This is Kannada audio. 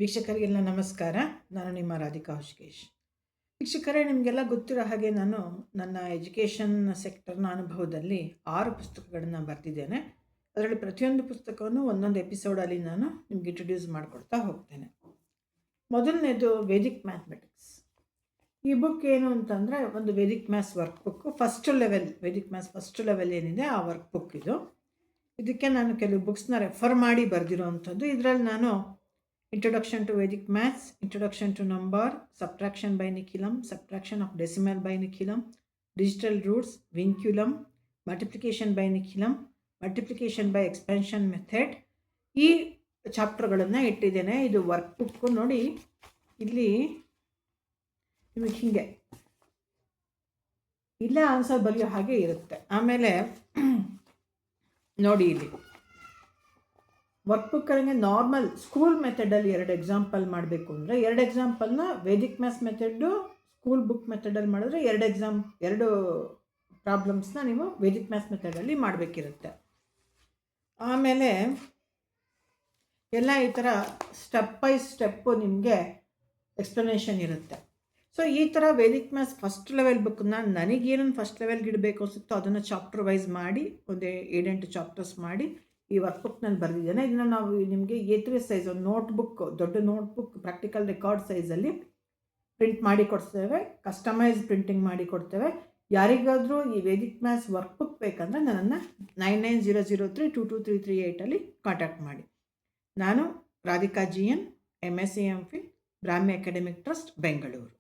ವೀಕ್ಷಕರಿಗೆಲ್ಲ ನಮಸ್ಕಾರ. ನಾನು ನಿಮ್ಮ ರಾಧಿಕಾ ಹುಷ್ಕೇಶ್. ವೀಕ್ಷಕರೇ, ನಿಮಗೆಲ್ಲ ಗೊತ್ತಿರೋ ಹಾಗೆ ನಾನು ನನ್ನ ಎಜುಕೇಷನ್ ಸೆಕ್ಟರ್ನ ಅನುಭವದಲ್ಲಿ 6 ಪುಸ್ತಕಗಳನ್ನು ಬರೆದಿದ್ದೇನೆ. ಅದರಲ್ಲಿ ಪ್ರತಿಯೊಂದು ಪುಸ್ತಕವನ್ನು ಒಂದೊಂದು ಎಪಿಸೋಡಲ್ಲಿ ನಾನು ನಿಮ್ಗೆ ಇಂಟ್ರೊಡ್ಯೂಸ್ ಮಾಡಿಕೊಡ್ತಾ ಹೋಗ್ತೇನೆ. ಮೊದಲನೇದು ವೇದಿಕ್ ಮ್ಯಾಥಮೆಟಿಕ್ಸ್. ಈ ಬುಕ್ ಏನು ಅಂತಂದರೆ ಒಂದು Vedic maths work book. Vedic maths first level ಏನಿದೆ ಆ ವರ್ಕ್ ಬುಕ್ ಇದು. ಇದಕ್ಕೆ ನಾನು ಕೆಲವು ಬುಕ್ಸ್ನ ರೆಫರ್ ಮಾಡಿ ಬರೆದಿರೋ ಅಂಥದ್ದು. ಇದರಲ್ಲಿ ನಾನು Introduction to Vedic Maths, Introduction to Number, Subtraction by Nikhilum, Subtraction of Decimal by Nikhilum, Digital Roots, Vinculum, Multiplication by Nikhilum, Multiplication by Expansion Method, ಈ ಚಾಪ್ಟರ್ಗಳನ್ನು ಇಟ್ಟಿದ್ದೇನೆ. ಇದು ವರ್ಕ್ ಬುಕ್ಕು. ನೋಡಿ, ಇಲ್ಲಿ ನಿಮಗೆ ಹೀಗೆ ಇಲ್ಲೇ ಆನ್ಸರ್ ಬರೆಯೋ ಹಾಗೆ ಇರುತ್ತೆ. ಆಮೇಲೆ ನೋಡಿ, ಇಲ್ಲಿ ವರ್ಕ್ ಬುಕ್ಕಲ್ಲಿ ನಾರ್ಮಲ್ ಸ್ಕೂಲ್ ಮೆಥಡಲ್ಲಿ 2 ಎಕ್ಸಾಂಪಲ್ ಮಾಡಬೇಕು ಅಂದರೆ 2 ಎಕ್ಸಾಂಪಲ್ನ Vedic maths method school book ಮೆಥಡಲ್ಲಿ ಮಾಡಿದ್ರೆ 2 ಪ್ರಾಬ್ಲಮ್ಸ್ನ ನೀವು ವೇದಿಕ್ ಮ್ಯಾಥ್ಸ್ ಮೆಥಡಲ್ಲಿ ಮಾಡಬೇಕಿರುತ್ತೆ. ಆಮೇಲೆ ಎಲ್ಲ ಈ ಥರ ಸ್ಟೆಪ್ ಬೈ ಸ್ಟೆಪ್ಪು ನಿಮಗೆ ಎಕ್ಸ್ಪ್ಲನೇಷನ್ ಇರುತ್ತೆ. ಸೊ ಈ ಥರ ವೇದಿಕ್ ಮ್ಯಾಥ್ಸ್ ಫಸ್ಟ್ ಲೆವೆಲ್ ಬುಕ್ಕನ್ನ ನನಗೇನು ಫಸ್ಟ್ ಲೆವೆಲ್ಗೆ ಇಡಬೇಕು ಅನಿಸುತ್ತೋ ಅದನ್ನು ಚಾಪ್ಟರ್ ವೈಸ್ ಮಾಡಿ ಒಂದು 7-8 ಚಾಪ್ಟರ್ಸ್ ಮಾಡಿ ಈ ವರ್ಕ್ ಬುಕ್ನಲ್ಲಿ ಬರೆದಿದ್ದೇನೆ. ಇದನ್ನು ನಾವು ನಿಮಗೆ A3 ಸೈಜ್ ಒಂದು ನೋಟ್ಬುಕ್, ದೊಡ್ಡ ನೋಟ್ಬುಕ್ ಪ್ರಾಕ್ಟಿಕಲ್ ರೆಕಾರ್ಡ್ ಸೈಜಲ್ಲಿ ಪ್ರಿಂಟ್ ಮಾಡಿ ಕೊಡ್ತೇವೆ. ಕಸ್ಟಮೈಸ್ ಪ್ರಿಂಟಿಂಗ್ ಮಾಡಿ ಕೊಡ್ತೇವೆ. ಯಾರಿಗಾದರೂ ಈ ವೇದಿಕ್ ಮ್ಯಾಥ್ಸ್ ವರ್ಕ್ ಬುಕ್ ಬೇಕಂದರೆ ನನ್ನನ್ನು 9900322338 ಕಾಂಟ್ಯಾಕ್ಟ್ ಮಾಡಿ. ನಾನು ರಾಧಿಕಾ GN, MSc MPhil, ಬ್ರಾಹ್ಮಿ ಅಕಾಡೆಮಿಕ್ ಟ್ರಸ್ಟ್, ಬೆಂಗಳೂರು.